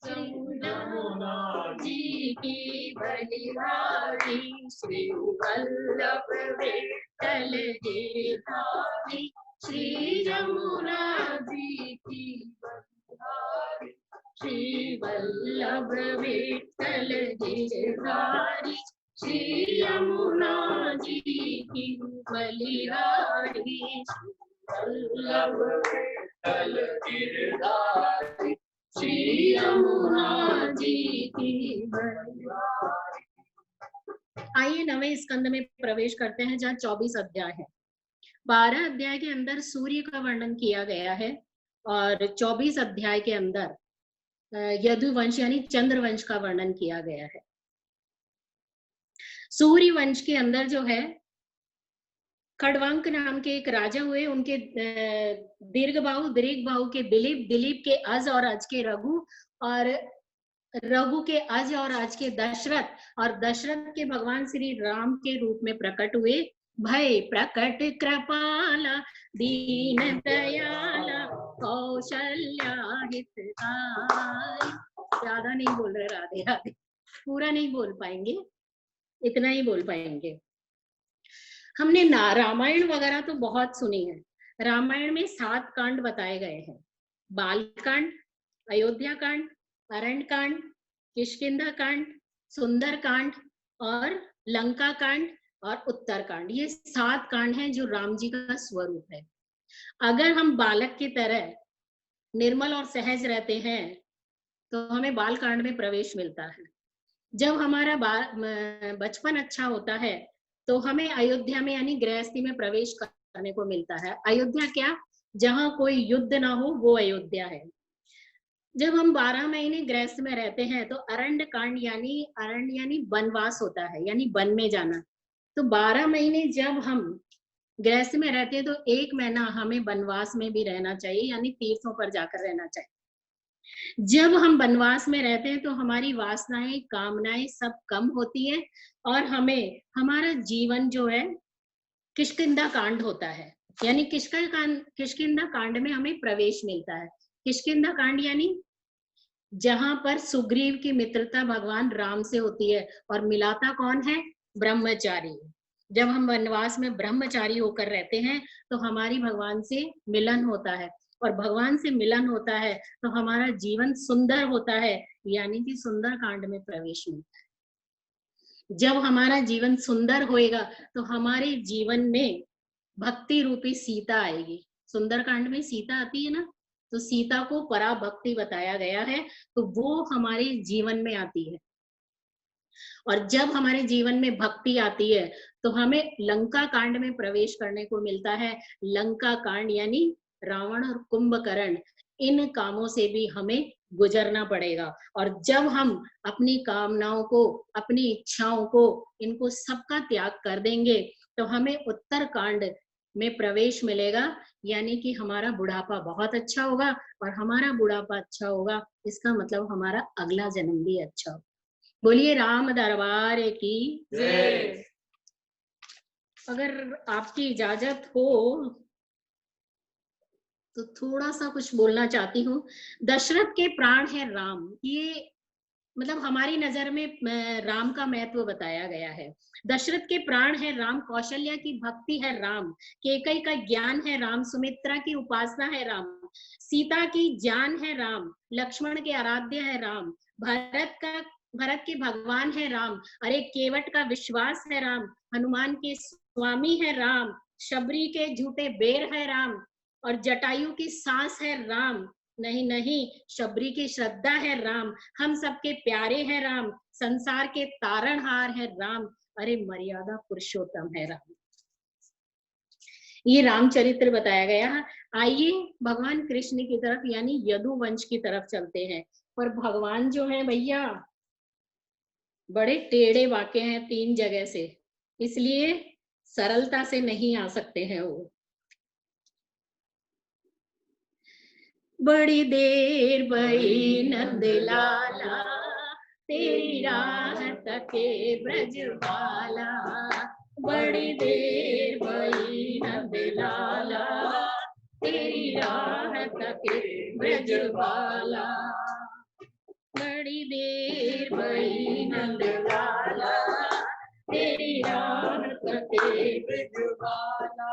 जमुना जी की बलिहारी, श्री वल्लभ विठ्ठल गिरधारी, श्री जमुना जी की बलिहारी, श्री वल्लभ विठ्ठल गिरधारी, श्री यमुना जी की बलिहारी, वल्लभ विठ्ठल गिरधारी, श्री यमुना जी की बलिहारी। आइए 9वें स्कंद में प्रवेश करते हैं जहाँ 24 अध्याय है। 12 अध्याय के अंदर सूर्य का वर्णन किया गया है और 24 अध्याय के अंदर यदुवंश यानी चंद्रवंश का वर्णन किया गया है। सूर्य वंश के अंदर जो है खड़वांक नाम के एक राजा हुए, उनके दीर्घ बाहु के दिलीप, दिलीप के अज और अज के रघु, और रघु के अज और अज के दशरथ, और दशरथ के भगवान श्री राम के रूप में प्रकट हुए। भय प्रकट कृपाला दीन दयाला कौशल्या हितकारी। ज्यादा नहीं बोल रहे, राधे राधे, पूरा नहीं बोल पाएंगे, इतना ही बोल पाएंगे। हमने रामायण वगैरह तो बहुत सुनी है। रामायण में 7 कांड बताए गए हैं। बाल कांड, अयोध्या कांड, अरण्य कांड, किष्किंधा कांड, सुंदर कांड और लंका कांड और उत्तर कांड। ये 7 कांड हैं जो राम जी का स्वरूप है। अगर हम बालक की तरह निर्मल और सहज रहते हैं तो हमें बाल कांड में प्रवेश मिलता है। जब हमारा बचपन अच्छा होता है तो हमें अयोध्या में यानी गृहस्थी में प्रवेश करने को मिलता है। अयोध्या क्या? जहाँ कोई युद्ध ना हो वो अयोध्या है। जब हम 12 महीने गृहस्थ में रहते हैं तो अरण्य कांड यानी अरण्य यानी वनवास होता है, यानी वन में जाना। तो 12 महीने जब हम गृहस्थ में रहते हैं तो 1 महीना हमें वनवास में भी रहना चाहिए, यानी तीर्थों पर जाकर रहना चाहिए। जब हम वनवास में रहते हैं तो हमारी वासनाएं, कामनाएं सब कम होती है और हमें हमारा जीवन जो है किष्किंधा कांड होता है, यानी किष्किंधा कांड में हमें प्रवेश मिलता है। किष्किंधा कांड यानी जहां पर सुग्रीव की मित्रता भगवान राम से होती है और मिलाता कौन है? ब्रह्मचारी। जब हम वनवास में ब्रह्मचारी होकर रहते हैं तो हमारी भगवान से मिलन होता है, और भगवान से मिलन होता है तो हमारा जीवन सुंदर होता है, यानी कि सुंदर कांड में प्रवेश मिलता है। जब हमारा जीवन सुंदर होएगा तो हमारे जीवन में भक्ति रूपी सीता आएगी। सुंदर कांड में सीता आती है ना, तो सीता को पराभक्ति बताया गया है, तो वो हमारे जीवन में आती है। और जब हमारे जीवन में भक्ति आती है तो हमें लंका कांड में प्रवेश करने को मिलता है। लंका कांड यानी रावण और कुंभकर्ण, इन कामों से भी हमें गुजरना पड़ेगा। और जब हम अपनी कामनाओं को, अपनी इच्छाओं को, इनको सबका त्याग कर देंगे तो हमें उत्तर कांड में प्रवेश मिलेगा, यानी कि हमारा बुढ़ापा बहुत अच्छा होगा। और हमारा बुढ़ापा अच्छा होगा इसका मतलब हमारा अगला जन्म भी अच्छा होगा। बोलिए राम दरबार की जय। अगर आपकी इजाजत हो तो थोड़ा सा कुछ बोलना चाहती हूँ। दशरथ के प्राण है राम, ये मतलब हमारी नजर में राम का महत्व बताया गया है। दशरथ के प्राण है राम, कौशल्या की भक्ति है राम, केकई का ज्ञान है राम, सुमित्रा की उपासना है राम, सीता की जान है राम, लक्ष्मण के आराध्य है राम, भरत के भगवान है राम, अरे केवट का विश्वास है राम, हनुमान के स्वामी है राम, शबरी के झूठे बेर है राम, और जटायु की सांस है राम, नहीं नहीं शबरी की श्रद्धा है राम, हम सबके प्यारे हैं राम, संसार के तारणहार है राम, अरे मर्यादा पुरुषोत्तम है राम। ये रामचरित्र बताया गया। आइए भगवान कृष्ण की तरफ यानी यदु वंश की तरफ चलते हैं। पर भगवान जो है भैया बड़े टेढ़े वाके हैं 3 जगह से, इसलिए सरलता से नहीं आ सकते हैं वो। बड़ी देर भई नंद लाला, तेरी राह तके ब्रजबाला, बड़ी देर भई नंद लाला, तेरी राह तके ब्रजबाला, बड़ी देर भई नंद लाला, तेरी राह तके ब्रजबाला।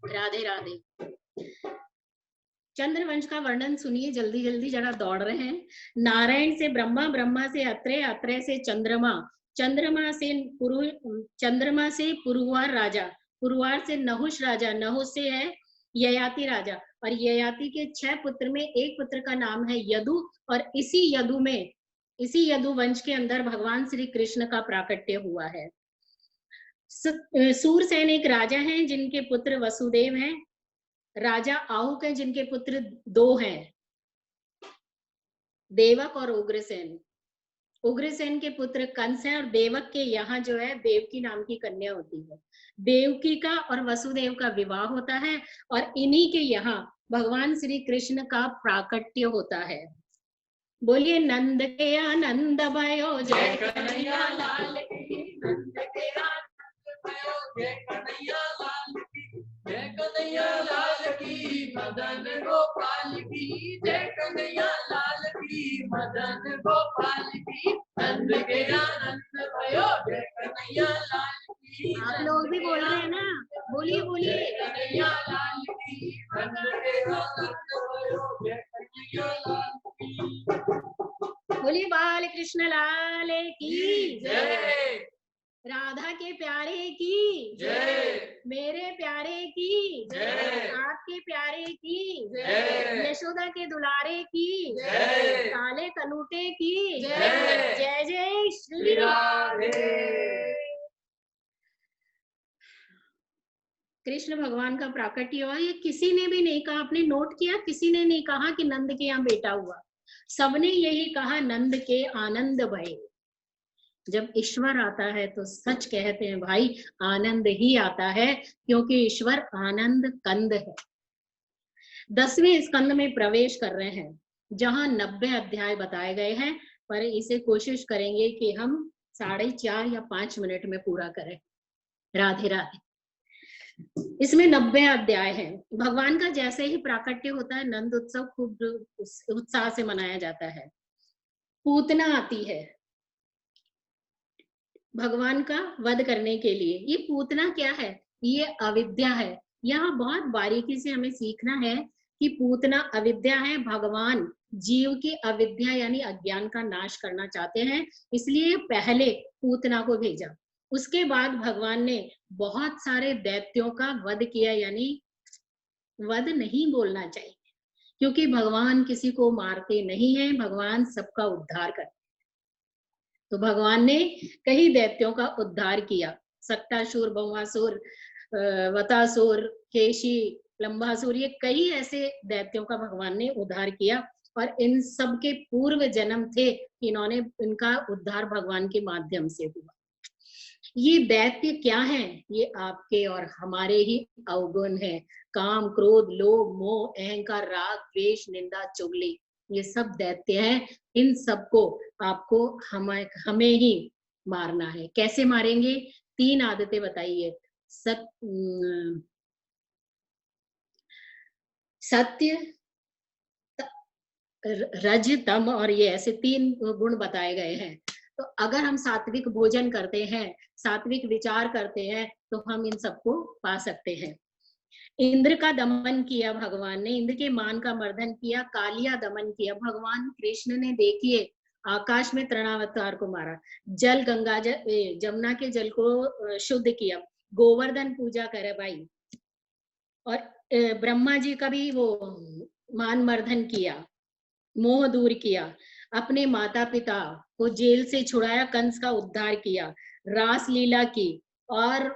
राधे राधे। चंद्रवंश का वर्णन सुनिए, जल्दी जल्दी जरा दौड़ रहे हैं। नारायण से ब्रह्मा, ब्रह्मा से अत्रेय, अत्रेय से चंद्रमा, चंद्रमा से पुरुवार राजा, पुरुवार से नहुष राजा, नहुष से है ययाति राजा, और ययाति के 6 पुत्र में एक पुत्र का नाम है यदु, और इसी यदु वंश के अंदर भगवान श्री कृष्ण का प्राकट्य हुआ है। सूरसेन एक राजा हैं जिनके पुत्र वसुदेव हैं, राजा आहुक हैं जिनके पुत्र 2 हैं, देवक और उग्रसेन। उग्रसेन के पुत्र कंस हैं, और देवक के यहाँ जो है देवकी नाम की कन्या होती है। देवकी का और वसुदेव का विवाह होता है, और इन्हीं के यहाँ भगवान श्री कृष्ण का प्राकट्य होता है। बोलिए नंद के आनंद भयो जय कन्हैया लाल की, नंद के आनंद भयो जय कन्हैया लाल की, जय कन्हैया लाल की मदन गोपाल की, जय कन्हैया लाल की मदन गोपाल की, नंद के आनंद भयो जय कन्हैया लाल की। आप लोग भी बोल रहे हैं ना, बोलिए बोलिए कन्हैया लाल की, नंद के आनंद भयो जय कन्हैया लाल की। बोलिए बाल कृष्ण लाल की जय, राधा के प्यारे की जय, मेरे प्यारे की जय, आपके प्यारे की जय, यशोदा के दुलारे की जय, काले कलूटे की जय, जय जय श्री राधे। कृष्ण भगवान का प्राकट्य हुआ, ये किसी ने भी नहीं कहा, आपने नोट किया, किसी ने नहीं कहा कि नंद के यहाँ बेटा हुआ, सबने यही कहा नंद के आनंद भये। जब ईश्वर आता है तो सच कहते हैं भाई आनंद ही आता है, क्योंकि ईश्वर आनंद कंद है। 10वें स्कंद में प्रवेश कर रहे हैं जहां 90 अध्याय बताए गए हैं, पर इसे कोशिश करेंगे कि हम 4.5 या 5 मिनट में पूरा करें। राधे राधे। इसमें 90 अध्याय हैं। भगवान का जैसे ही प्राकट्य होता है नंद उत्सव खूब उत्साह से मनाया जाता है। पूतना आती है भगवान का वध करने के लिए। ये पूतना क्या है? ये अविद्या है। यहाँ बहुत बारीकी से हमें सीखना है कि पूतना अविद्या है। भगवान जीव की अविद्या यानी अज्ञान का नाश करना चाहते हैं, इसलिए पहले पूतना को भेजा। उसके बाद भगवान ने बहुत सारे दैत्यों का वध किया, यानी वध नहीं बोलना चाहिए, क्योंकि भगवान किसी को मारते नहीं हैं, भगवान सबका उद्धार करते हैं। तो भगवान ने कई दैत्यों का उद्धार किया, सक्टासुर, भौमासुर, वतासुर, केशी, लंबासुर, ये कई ऐसे दैत्यों का भगवान ने उद्धार किया और इन सब के पूर्व जन्म थे, इन्होंने इनका उद्धार भगवान के माध्यम से हुआ। ये दैत्य क्या है? ये आपके और हमारे ही अवगुण है। काम, क्रोध, लोभ, मोह, अहंकार, राग, द्वेष, निंदा, चुगली, ये सब दैत्य हैं। इन सबको आपको हमें ही मारना है। कैसे मारेंगे? 3 आदतें बताइए। सत्य, रज, तम और ये ऐसे 3 गुण बताए गए हैं। तो अगर हम सात्विक भोजन करते हैं, सात्विक विचार करते हैं, तो हम इन सबको पा सकते हैं। इंद्र का दमन किया भगवान ने, इंद्र के मान का मर्दन किया, कालिया दमन किया। भगवान कृष्ण ने देखिए आकाश में तृणावतार को मारा, जल गंगा जमुना के जल को शुद्ध किया, गोवर्धन पूजा करे भाई, और ब्रह्मा जी का भी वो मान मर्दन किया, मोह दूर किया, अपने माता पिता को जेल से छुड़ाया, कंस का उद्धार किया, रास लीला की और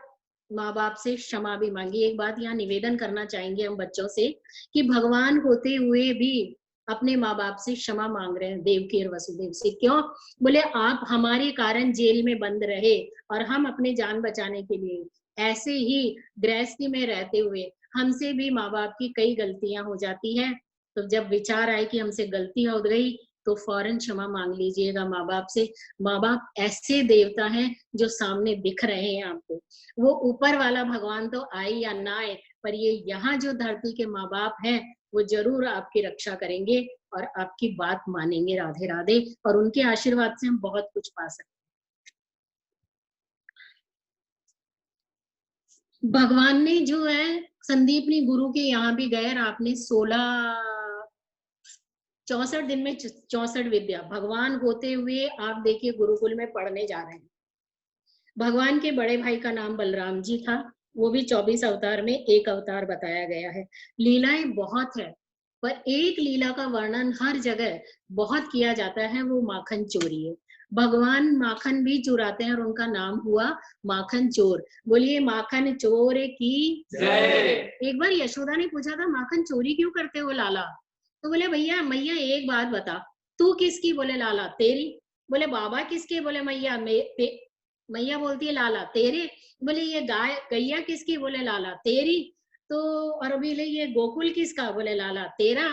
माँ बाप से क्षमा भी मांगी। एक बात यहाँ निवेदन करना चाहेंगे हम बच्चों से कि भगवान होते हुए भी अपने माँ बाप से क्षमा मांग रहे हैं, देवकी और वसुदेव से। क्यों? बोले आप हमारे कारण जेल में बंद रहे और हम अपने जान बचाने के लिए, ऐसे ही गृहस्थी में रहते हुए हमसे भी माँ बाप की कई गलतियां हो जाती है। तो जब विचार आए कि हमसे गलती हो गई तो फौरन क्षमा मांग लीजिएगा माँ बाप से। माँ बाप ऐसे देवता हैं जो सामने दिख रहे हैं आपको। वो ऊपर वाला भगवान तो आए या ना आए, पर ये यहाँ जो धरती के माँ बाप हैं वो जरूर आपकी रक्षा करेंगे और आपकी बात मानेंगे। राधे राधे। और उनके आशीर्वाद से हम बहुत कुछ पा सकते हैं। भगवान ने जो है संदीपनी गुरु के यहाँ भी गए और आपने 64 दिन में 64 विद्या, भगवान होते हुए आप देखिए गुरुकुल में पढ़ने जा रहे हैं। भगवान के बड़े भाई का नाम बलराम जी था, वो भी 24 अवतार में एक अवतार बताया गया है। लीलाएं बहुत है, पर एक लीला का वर्णन हर जगह बहुत किया जाता है, वो माखन चोरी है। भगवान माखन भी चुराते हैं और उनका नाम हुआ माखन चोर। बोलिए माखन चोर की जय। एक बार यशोदा ने पूछा था माखन चोरी क्यों करते हो लाला? तो बोले भैया मैया एक बात बता, तू किसकी? बोले लाला तेरी। बोले बाबा किसके? बोले मैया मैया बोलती है लाला तेरे। बोले ये गाय गैया किसकी? बोले लाला तेरी। तो और बोले ये गोकुल किसका? बोले लाला तेरा।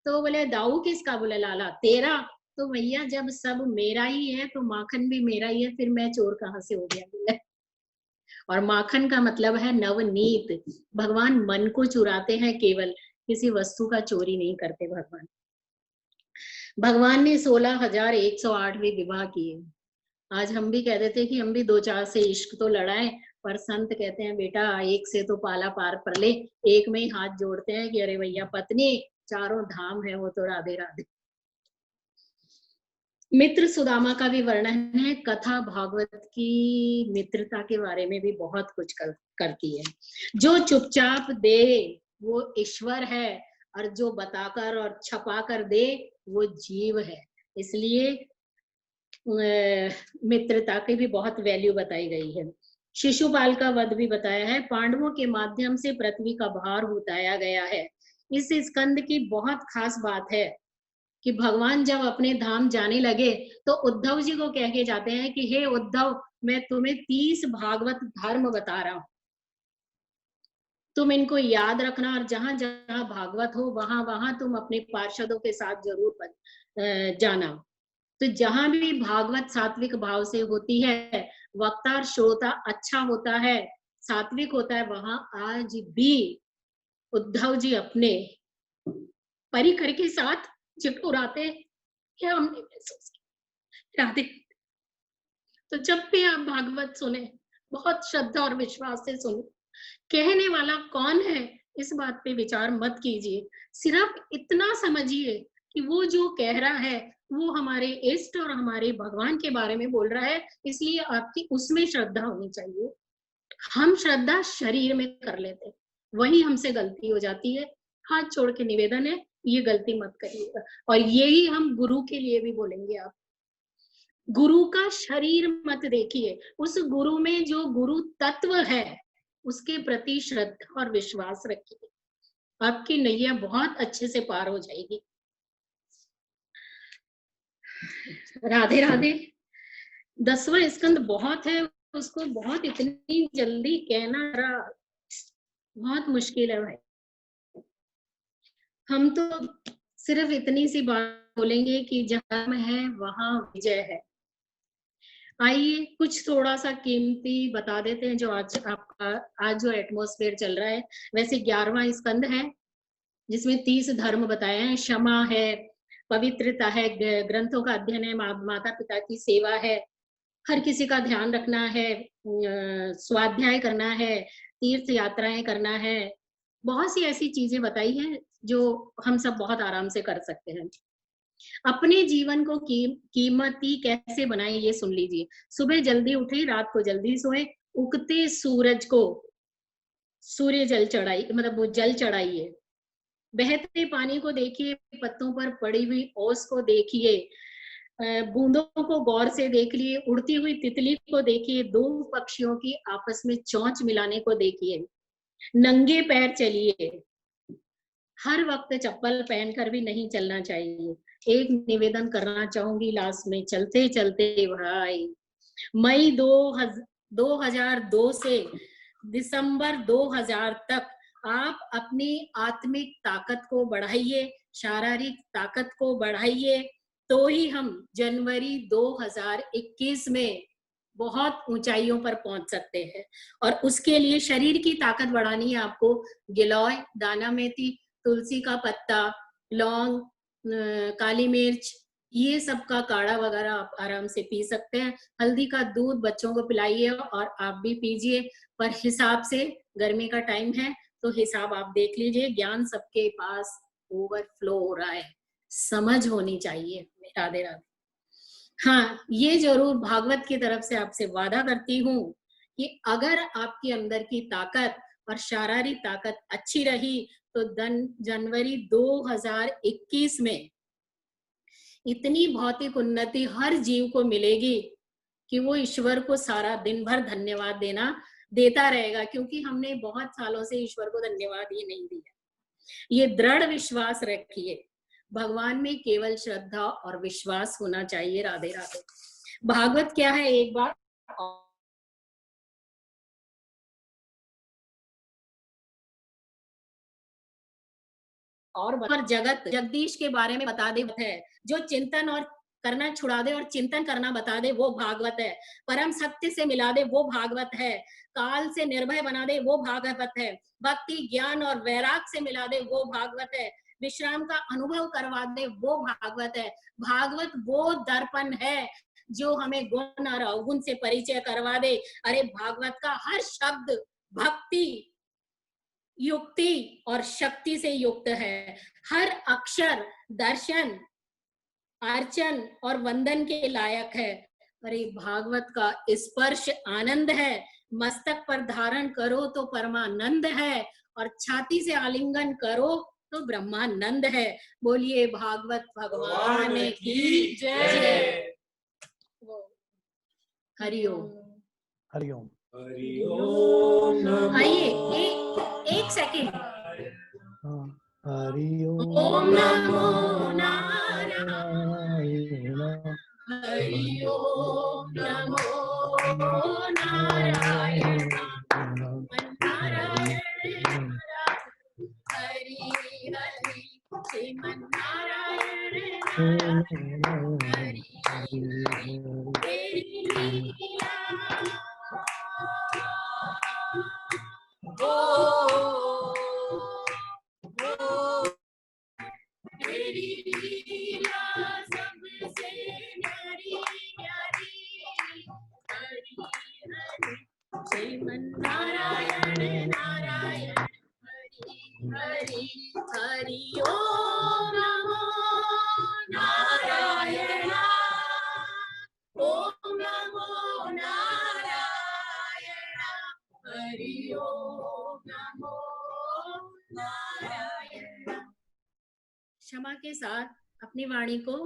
तो बोले दाऊ किसका? बोले लाला तेरा। तो भैया जब सब मेरा ही है तो माखन भी मेरा ही है, फिर मैं चोर कहाँ से हो गया? बोले। और माखन का मतलब है नवनीत। भगवान मन को चुराते हैं, केवल किसी वस्तु का चोरी नहीं करते भगवान। भगवान ने 16,108 विवाह किए। आज हम भी कहते थे कि हम भी 2-4 से इश्क तो लड़ाएं, पर संत कहते हैं बेटा एक से तो पाला पार पर ले। एक में ही हाथ जोड़ते हैं कि अरे भैया पत्नी चारों धाम है वो तो राधे राधे। मित्र सुदामा का भी वर्णन है। कथा भागवत की मित्रता के बारे में भी बहुत कुछ करती है। जो चुपचाप दे वो ईश्वर है, और जो बताकर और छपा कर दे वो जीव है। इसलिए मित्रता की भी बहुत वैल्यू बताई गई है। शिशुपाल का वध भी बताया है। पांडवों के माध्यम से पृथ्वी का भार उठाया गया है। इस स्कंद की बहुत खास बात है कि भगवान जब अपने धाम जाने लगे तो उद्धव जी को कह के जाते हैं कि हे उद्धव, मैं तुम्हें 30 भागवत धर्म बता रहा हूं, तुम इनको याद रखना और जहां जहां भागवत हो वहां वहां तुम अपने पार्षदों के साथ जरूर जाना। तो जहां भी भागवत सात्विक भाव से होती है, वक्ता और श्रोता अच्छा होता है, सात्विक होता है, वहां आज भी उद्धव जी अपने परिकर के साथ चिटुराते हैं, हमने महसूस किया। राधे। तो जब भी आप भागवत सुने बहुत श्रद्धा और विश्वास से सुने। कहने वाला कौन है इस बात पे विचार मत कीजिए, सिर्फ इतना समझिए कि वो जो कह रहा है वो हमारे इष्ट और हमारे भगवान के बारे में बोल रहा है, इसलिए आपकी उसमें श्रद्धा होनी चाहिए। हम श्रद्धा शरीर में कर लेते हैं, वही हमसे गलती हो जाती है। हाथ छोड़ के निवेदन है, ये गलती मत करिएगा। और यही हम गुरु के लिए भी बोलेंगे। आप गुरु का शरीर मत देखिए, उस गुरु में जो गुरु तत्व है उसके प्रति श्रद्धा और विश्वास रखिए, आपकी नैया बहुत अच्छे से पार हो जाएगी। राधे राधे। 10वां स्कंद बहुत है, उसको बहुत इतनी जल्दी कहना बहुत मुश्किल है भाई। हम तो सिर्फ इतनी सी बात बोलेंगे कि जहां है वहां विजय है। आइए कुछ थोड़ा सा कीमती बता देते हैं जो आज जो एटमॉस्फेयर चल रहा है। वैसे 11वां स्कंद है जिसमें 30 धर्म बताए हैं। क्षमा है, पवित्रता है, ग्रंथों का अध्ययन है, माता पिता की सेवा है, हर किसी का ध्यान रखना है, स्वाध्याय करना है, तीर्थ यात्राएं करना है। बहुत सी ऐसी चीजें बताई हैं जो हम सब बहुत आराम से कर सकते हैं। अपने जीवन को कीमती कैसे बनाए ये सुन लीजिए। सुबह जल्दी उठे, रात को जल्दी सोए, उगते सूरज को सूर्य जल चढ़ाई मतलब वो जल चढ़ाइए, बहते पानी को देखिए, पत्तों पर पड़ी हुई ओस को देखिए, बूंदों को गौर से देख लिए, उड़ती हुई तितली को देखिए, दो पक्षियों की आपस में चोंच मिलाने को देखिए, नंगे पैर चलिए। हर वक्त चप्पल पहनकर भी नहीं चलना चाहिए। एक निवेदन करना चाहूंगी लास्ट में चलते चलते भाई, मई 2002 से दिसंबर 2000 तक आप अपनी आत्मिक ताकत को बढ़ाइए, शारीरिक ताकत को बढ़ाइए, तो ही हम जनवरी 2021 में बहुत ऊंचाइयों पर पहुंच सकते हैं। और उसके लिए शरीर की ताकत बढ़ानी है आपको। गिलोय, दाना मेथी, तुलसी का पत्ता, लौंग, काली मिर्च, ये सब का काढ़ा वगैरह आप आराम से पी सकते हैं। हल्दी का दूध बच्चों को पिलाइए और आप भी पीजिए, पर हिसाब से। गर्मी का टाइम है तो हिसाब आप देख लीजिए। ज्ञान सबके पास ओवरफ्लो हो रहा है, समझ होनी चाहिए। राधे राधे। हाँ, ये जरूर भागवत की तरफ से आपसे वादा करती हूँ कि अगर आपके अंदर की ताकत और शारीरिक ताकत अच्छी रही तो जनवरी 2021 में इतनी भौतिक उन्नति हर जीव को मिलेगी कि वो ईश्वर को सारा दिन भर धन्यवाद देता रहेगा, क्योंकि हमने बहुत सालों से ईश्वर को धन्यवाद ही नहीं दिया। ये दृढ़ विश्वास रखिए, भगवान में केवल श्रद्धा और विश्वास होना चाहिए। राधे राधे। भागवत क्या है एक बार और जगत जगदीश के बारे में बता दे है, जो चिंतन और करना छुड़ा दे और चिंतन करना बता दे वो भागवत है। परम सत्य से मिला दे वो भागवत है। काल से निर्भय बना दे वो भागवत है। भक्ति ज्ञान और वैराग से मिला दे वो भागवत है। विश्राम का अनुभव करवा दे वो भागवत है। भागवत वो दर्पण है जो हमें गुण और अवगुण से परिचय करवा दे। अरे भागवत का हर शब्द भक्ति, युक्ति और शक्ति से युक्त है। हर अक्षर दर्शन, अर्चन और वंदन के लायक है। अरे भागवत का स्पर्श आनंद है, मस्तक पर धारण करो तो परमानंद है, और छाती से आलिंगन करो तो ब्रह्मानंद है। बोलिए भागवत भगवान की जय। हरिओम। हरिओम। आइए एक सेकेंड। हरिओम। ओम नमो नारायण। हरिओम नमो नारायण। नारायण हरि हरि श्रीमन नारायण हरि तेरी लीला तेरी लीला सबसे न्यारी न्यारी। हरि हरि श्रीमन नारायण नारायण हरि हरि हरि ओम नमो नारायण। ओम नमो नारायण हरि ओम नमो नारायण। क्षमा के साथ अपनी वाणी को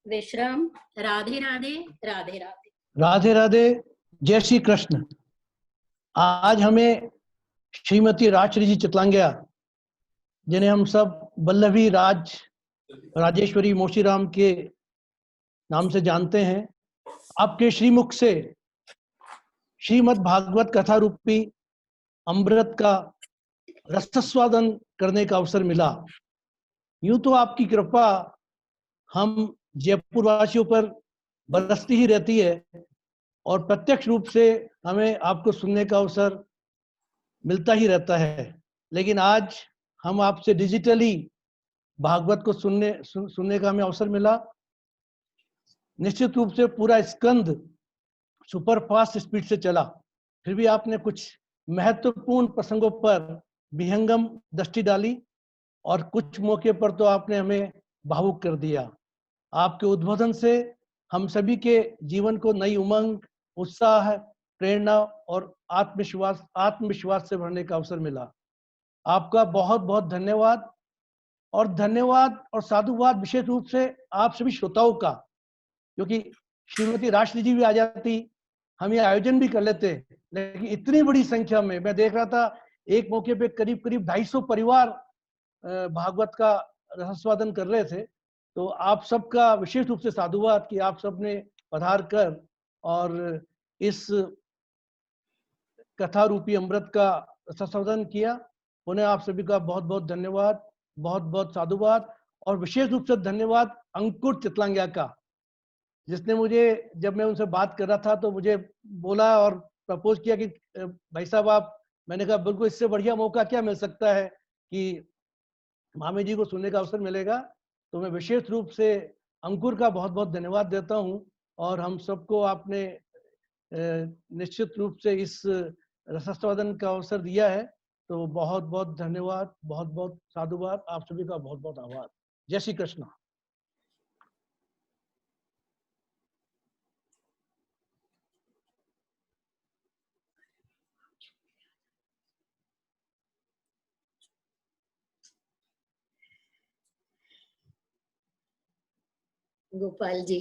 विश्राम। राधे राधे। राधे राधे। राधे राधे। जय श्री कृष्ण। आज हमें श्रीमती राजश्री जी चितलांगिया, जिन्हें हम सब वल्लभी राजेश्वरी मोशीराम के नाम से जानते हैं, आपके श्रीमुख से श्रीमद् भागवत कथा रूपी अमृत का रसस्वादन करने का अवसर मिला। यूं तो आपकी कृपा हम जयपुर वासियों पर बरसती ही रहती है और प्रत्यक्ष रूप से हमें आपको सुनने का अवसर मिलता ही रहता है, लेकिन आज हम आपसे डिजिटली भागवत को सुनने का हमें अवसर मिला। निश्चित रूप से पूरा स्कंद सुपरफास्ट स्पीड से चला, फिर भी आपने कुछ महत्वपूर्ण प्रसंगों पर विहंगम दृष्टि डाली और कुछ मौके पर तो आपने हमें भावुक कर दिया। आपके उद्बोधन से हम सभी के जीवन को नई उमंग, उत्साह, प्रेरणा और आत्मविश्वास से भरने का अवसर मिला। आपका बहुत बहुत धन्यवाद। और धन्यवाद और साधुवाद विशेष रूप से आप सभी श्रोताओं का, क्योंकि श्रीमती राजश्री जी भी आ जाती, हम ये आयोजन भी कर लेते, लेकिन इतनी बड़ी संख्या में मैं देख रहा था, एक मौके पे करीब करीब 250 परिवार भागवत का रसास्वादन कर रहे थे। तो आप सबका विशेष रूप से साधुवाद कि आप सबने पधार कर और इस कथा रूपी अमृत का रसास्वादन किया। उन्हें आप सभी का बहुत बहुत धन्यवाद, बहुत बहुत साधुवाद। और विशेष रूप से धन्यवाद अंकुर चितलांगिया का, जिसने मुझे, जब मैं उनसे बात कर रहा था तो मुझे बोला और प्रपोज किया कि भाई साहब आप, मैंने कहा बिल्कुल, इससे बढ़िया मौका क्या मिल सकता है कि मामी जी को सुनने का अवसर मिलेगा। तो मैं विशेष रूप से अंकुर का बहुत बहुत धन्यवाद देता हूं। और हम सबको आपने निश्चित रूप से इस रसास्वादन का अवसर दिया है, तो बहुत बहुत धन्यवाद, बहुत बहुत साधुवाद। आप सभी का बहुत बहुत आभार। जय श्री कृष्ण। गोपाल जी।